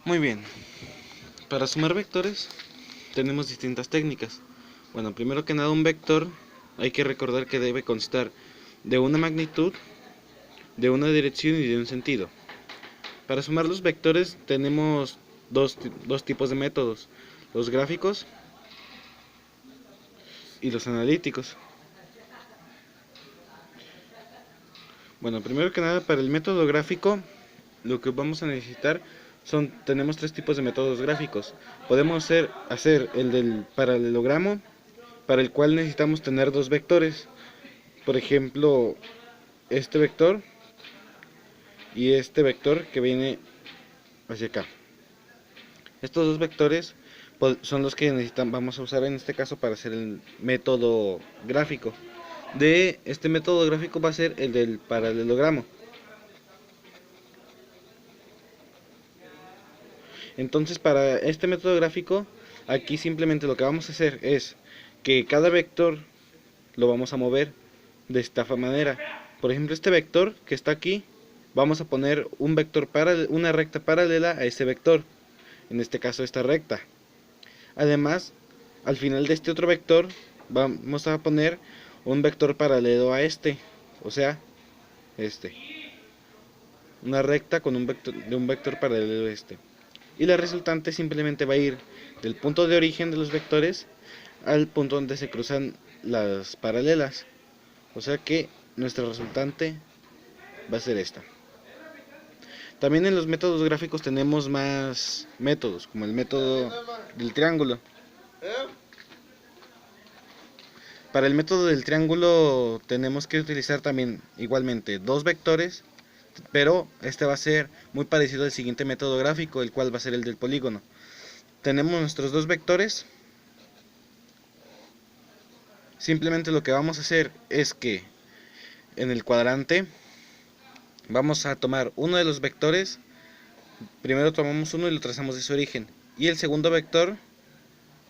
Muy bien, para sumar vectores tenemos distintas técnicas. Bueno, primero que nada un vector hay que recordar que debe constar de una magnitud, de una dirección y de un sentido. Para sumar los vectores tenemos dos tipos de métodos, los gráficos y los analíticos. Bueno, primero que nada para el método gráfico lo que vamos a necesitar tenemos tres tipos de métodos gráficos. Podemos hacer el del paralelogramo, para el cual necesitamos tener dos vectores. Por ejemplo, este vector y este vector que viene hacia acá. Estos dos vectores son los que vamos a usar en este caso para hacer el método gráfico. De este método gráfico va a ser el del paralelogramo. Entonces, para este método gráfico, aquí simplemente lo que vamos a hacer es que cada vector lo vamos a mover de esta manera. Por ejemplo, este vector que está aquí, vamos a poner un vector una recta paralela a ese vector, en este caso esta recta. Además, al final de este otro vector, vamos a poner un vector paralelo a este, o sea, este. Una recta con un vector paralelo a este. Y la resultante simplemente va a ir del punto de origen de los vectores al punto donde se cruzan las paralelas. O sea que nuestra resultante va a ser esta. También en los métodos gráficos tenemos más métodos, como el método del triángulo. Para el método del triángulo tenemos que utilizar también igualmente dos vectores, pero este va a ser muy parecido al siguiente método gráfico, el cual va a ser el del polígono. Tenemos nuestros dos vectores. Simplemente lo que vamos a hacer es que en el cuadrante vamos a tomar uno de los vectores. Primero tomamos uno y lo trazamos de su origen. Y el segundo vector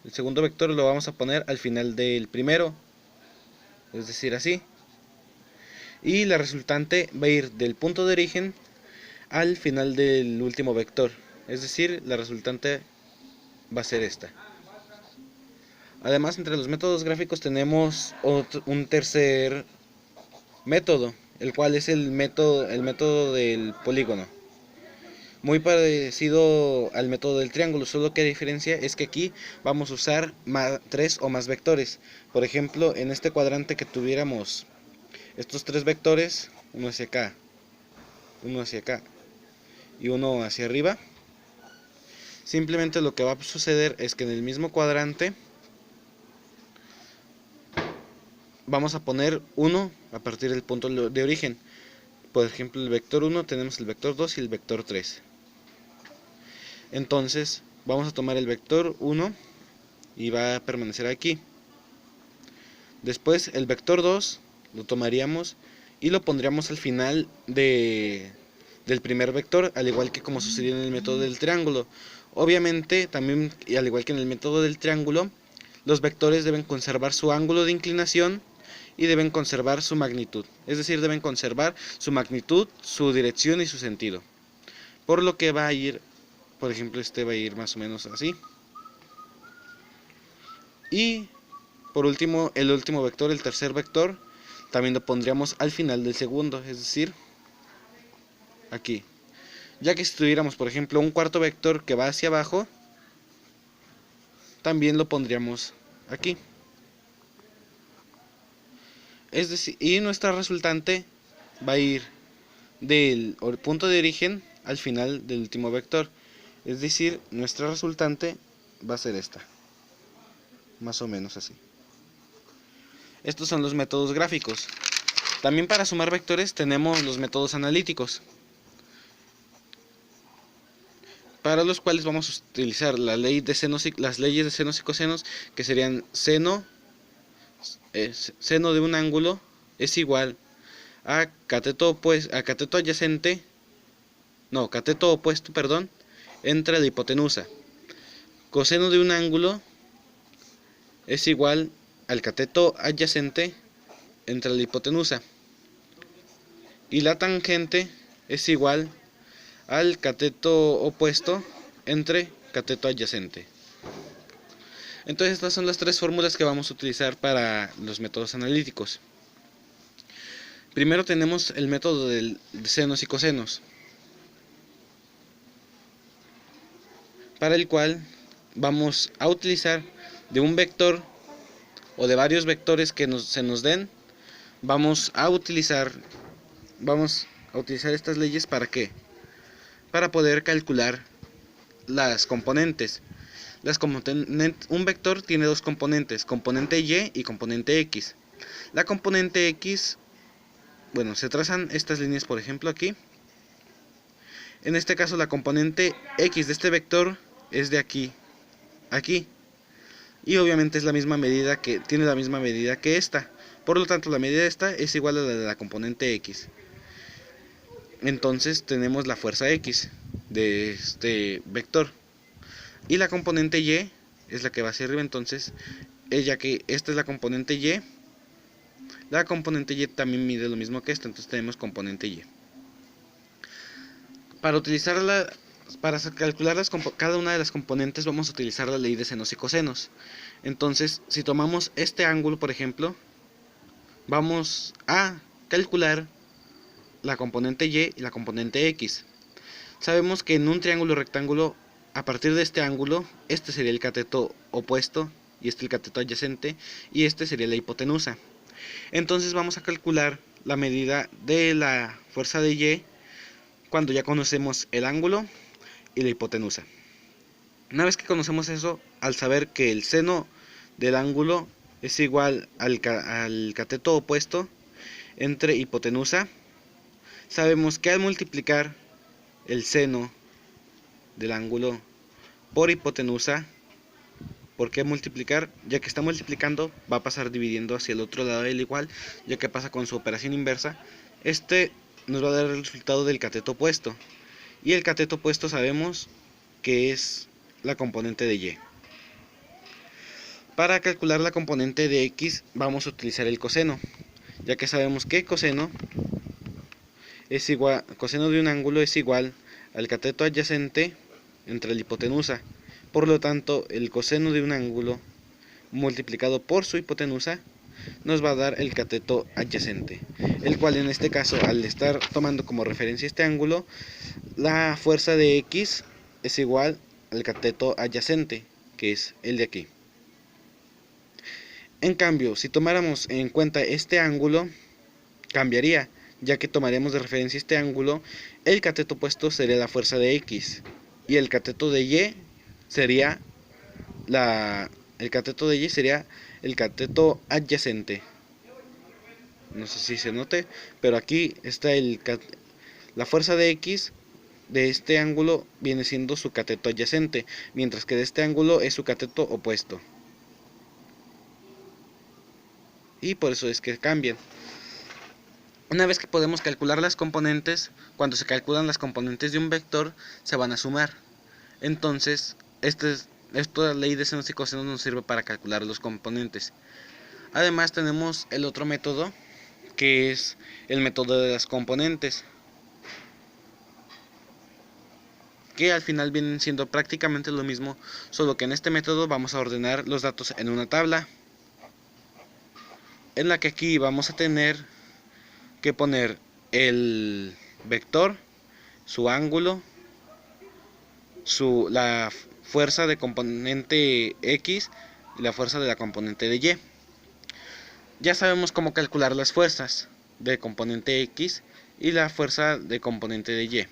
lo vamos a poner al final del primero, es decir, así. Y la resultante va a ir del punto de origen al final del último vector, es decir, la resultante va a ser esta. Además, entre los métodos gráficos tenemos un tercer método, el cual es el método del polígono. Muy parecido al método del triángulo, solo que la diferencia es que aquí vamos a usar tres o más vectores. Por ejemplo, en este cuadrante que tuviéramos estos tres vectores, uno hacia acá y uno hacia arriba, simplemente lo que va a suceder es que en el mismo cuadrante vamos a poner 1 a partir del punto de origen. Por ejemplo, el vector 1 tenemos el vector 2 y el vector 3. Entonces vamos a tomar el vector 1 y va a permanecer aquí. Después el vector 2 lo tomaríamos y lo pondríamos al final del primer vector, al igual que como sucedió en el método del triángulo. Obviamente, también, y al igual que en el método del triángulo, los vectores deben conservar su ángulo de inclinación y deben conservar su magnitud. Es decir, deben conservar su magnitud, su dirección y su sentido. Por lo que va a ir, por ejemplo, este va a ir más o menos así. Y por último, el último vector, el tercer vector, también lo pondríamos al final del segundo, es decir, aquí. Ya que si tuviéramos, por ejemplo, un cuarto vector que va hacia abajo, también lo pondríamos aquí. Es decir, y nuestra resultante va a ir del punto de origen al final del último vector. Es decir, nuestra resultante va a ser esta. Más o menos así. Estos son los métodos gráficos. También para sumar vectores tenemos los métodos analíticos, para los cuales vamos a utilizar las leyes de senos y cosenos, que serían seno de un ángulo es igual a cateto opuesto, entre la hipotenusa. Coseno de un ángulo es igual al cateto adyacente entre la hipotenusa. Y la tangente es igual al cateto opuesto entre cateto adyacente. Entonces estas son las tres fórmulas que vamos a utilizar para los métodos analíticos. Primero tenemos el método de senos y cosenos, para el cual vamos a utilizar de un vector o de varios vectores que se nos den. Vamos a utilizar estas leyes. ¿Para qué? Para poder calcular las componentes. Un vector tiene dos componentes, componente Y y componente X. La componente X, bueno, se trazan estas líneas, por ejemplo, aquí. En este caso la componente X de este vector es de aquí a aquí. Y obviamente es la misma medida tiene la misma medida que esta. Por lo tanto, la medida de esta es igual a la de la componente X. Entonces tenemos la fuerza X de este vector. Y la componente Y es la que va hacia arriba. Entonces, ya que esta es la componente Y, la componente Y también mide lo mismo que esta. Entonces tenemos componente Y. Para calcular cada una de las componentes vamos a utilizar la ley de senos y cosenos. Entonces, si tomamos este ángulo, por ejemplo, vamos a calcular la componente Y y la componente X. Sabemos que en un triángulo rectángulo, a partir de este ángulo, este sería el cateto opuesto, y este el cateto adyacente, y este sería la hipotenusa. Entonces vamos a calcular la medida de la fuerza de Y cuando ya conocemos el ángulo y la hipotenusa. Una vez que conocemos eso, al saber que el seno del ángulo es igual al cateto opuesto entre hipotenusa, sabemos que al multiplicar el seno del ángulo por hipotenusa, ¿por qué multiplicar? Ya que está multiplicando, va a pasar dividiendo hacia el otro lado del igual, ya que pasa con su operación inversa. Este nos va a dar el resultado del cateto opuesto, y el cateto opuesto sabemos que es la componente de Y. Para calcular la componente de X vamos a utilizar el coseno, ya que sabemos que coseno de un ángulo es igual al cateto adyacente entre la hipotenusa. Por lo tanto, el coseno de un ángulo multiplicado por su hipotenusa nos va a dar el cateto adyacente, el cual en este caso, al estar tomando como referencia este ángulo, la fuerza de X es igual al cateto adyacente, que es el de aquí. En cambio, si tomáramos en cuenta este ángulo, cambiaría, ya que tomaremos de referencia este ángulo. El cateto opuesto sería la fuerza de X, y el cateto de Y sería el cateto adyacente. No sé si se note, pero aquí está la fuerza de X de este ángulo viene siendo su cateto adyacente, mientras que de este ángulo es su cateto opuesto. Y por eso es que cambian. Una vez que podemos calcular las componentes, cuando se calculan las componentes de un vector, se van a sumar. Entonces, esta ley de senos y cosenos nos sirve para calcular los componentes. Además tenemos el otro método, que es el método de las componentes, que al final vienen siendo prácticamente lo mismo, solo que en este método vamos a ordenar los datos en una tabla, en la que aquí vamos a tener que poner el vector, su ángulo, la fuerza de componente X y la fuerza de la componente de Y. Ya sabemos cómo calcular las fuerzas de componente X y la fuerza de componente de Y.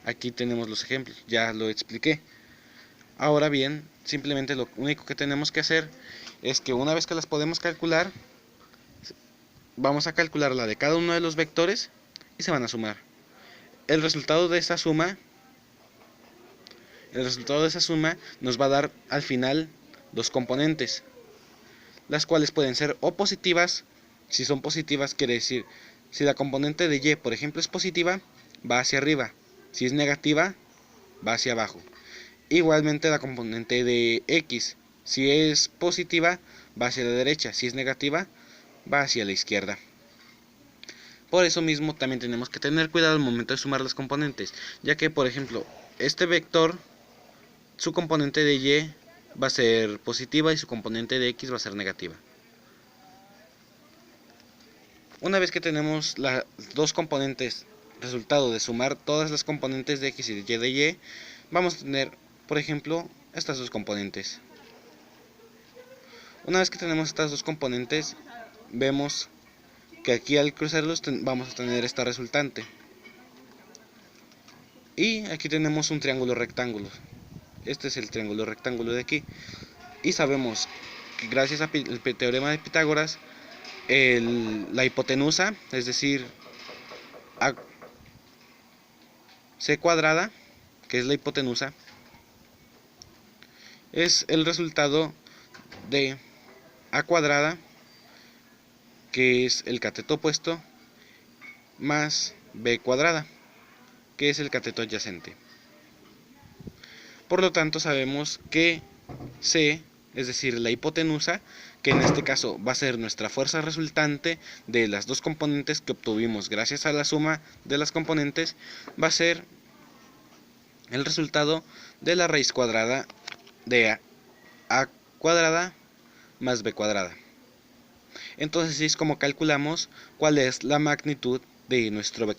Aquí tenemos los ejemplos, ya lo expliqué. Ahora bien, simplemente lo único que tenemos que hacer es que una vez que las podemos calcular, vamos a calcular la de cada uno de los vectores y se van a sumar. El resultado de esa suma nos va a dar al final dos componentes, las cuales pueden ser o positivas. Si son positivas, quiere decir, si la componente de Y, por ejemplo, es positiva, va hacia arriba. Si es negativa, va hacia abajo. Igualmente la componente de X, si es positiva, va hacia la derecha. Si es negativa, va hacia la izquierda. Por eso mismo también tenemos que tener cuidado al momento de sumar las componentes, ya que, por ejemplo, este vector su componente de y va a ser positiva y su componente de x va a ser negativa. Una vez que tenemos las dos componentes, resultado de sumar todas las componentes de x y de y, vamos a tener, por ejemplo, estas dos componentes. Una vez que tenemos estas dos componentes, vemos que aquí al cruzarlos vamos a tener esta resultante. Y aquí tenemos un triángulo rectángulo. Este es el triángulo rectángulo de aquí. Y sabemos que gracias al teorema de Pitágoras, la hipotenusa, es decir, c cuadrada, que es la hipotenusa, es el resultado de a cuadrada, que es el cateto opuesto, más b cuadrada, que es el cateto adyacente. Por lo tanto, sabemos que c, es decir, la hipotenusa, que en este caso va a ser nuestra fuerza resultante de las dos componentes que obtuvimos gracias a la suma de las componentes, va a ser el resultado de la raíz cuadrada de a cuadrada más b cuadrada. Entonces así es como calculamos cuál es la magnitud de nuestro vector.